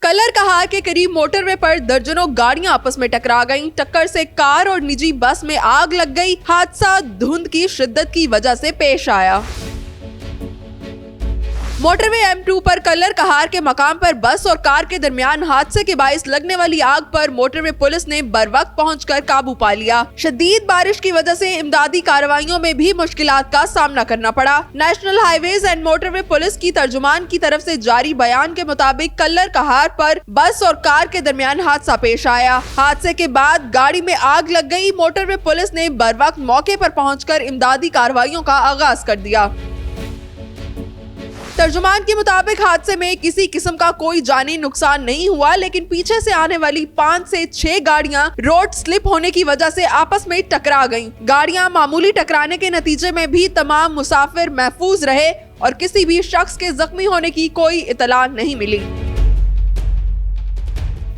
Colour कहार के करीब motorway पर दर्जनों गाड़ियां आपस में टकरा गईं। टक्कर से कार और निजी बस में आग लग गई। हादसा धुंध की शिद्दत की वजह से पेश आया। मोटरवे M2 पर कलर कहार के मकाम पर बस और कार के दरमियान हादसे के बाइस लगने वाली आग पर मोटरवे पुलिस ने बरवक्त पहुंचकर काबू पा लिया। शदीद बारिश की वजह से इमदादी कार्रवाइयों में भी मुश्किलात का सामना करना पड़ा। National highways and motorway police की तर्जुमान की तरफ से जारी बयान के मुताबिक कलर कहार पर बस और कार के दरमियान हादसा पेश आया। हादसे के बाद गाड़ी में आग लग गई। मोटरवे पुलिस ने बरवक्त मौके पर पहुंचकर इमदादी कार्रवाइयों का आगाज कर दिया। तर्जुमान के मुताबिक हादसे में किसी किस्म का कोई जानी नुकसान नहीं हुआ, लेकिन पीछे से आने वाली 5 से 6 गाड़ियां रोड स्लिप होने की वजह से आपस में टकरा गईं। गाड़ियां मामूली टकराने के नतीजे में भी तमाम मुसाफिर महफूज रहे और किसी भी शख्स के जख्मी होने की कोई इतला नहीं मिली।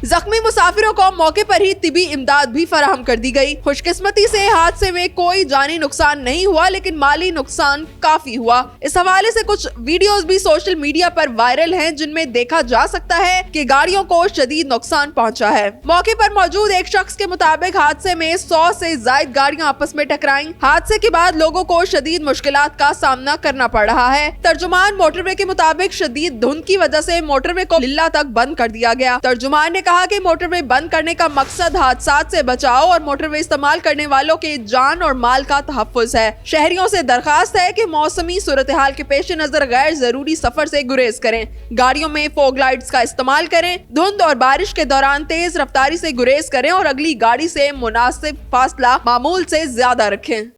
जख्मी मुसाफिरों को मौके पर ही तिबी इमदाद भी फराहम कर दी गई। खुशकिस्मती से हादसे में कोई जानी नुकसान नहीं हुआ, लेकिन माली नुकसान काफी हुआ। इस हवाले से कुछ वीडियोस भी सोशल मीडिया पर वायरल हैं, जिनमें देखा जा सकता है कि गाड़ियों को शदीद नुकसान पहुंचा है। मौके पर मौजूद एक शख्स के मुताबिक हादसे में 100 से ज्यादा गाड़ियां आपस में टकराईं। हादसे के बाद लोगों को शदीद मुश्किलात का सामना करना पड़ रहा है। तर्जुमान मोटरवे के मुताबिक शदीद धुंध की वजह से मोटरवे को लिल्ला तक बंद कर दिया गया। तर्जुमान ने कहा कि मोटरवे बंद करने का मकसद हादसात से बचाव और मोटरवे इस्तेमाल करने वालों के जान और माल का तहफ्फुज है। शहरियों से दरखास्त है कि मौसमी सूरत हाल के पेश नजर गैर जरूरी सफर से गुरेज करें। गाड़ियों में फॉग लाइट्स का इस्तेमाल करें। धुंध और बारिश के दौरान तेज रफ्तारी से गुरेज करें और अगली गाड़ी से मुनासिब फासला मामूल से ज्यादा रखें।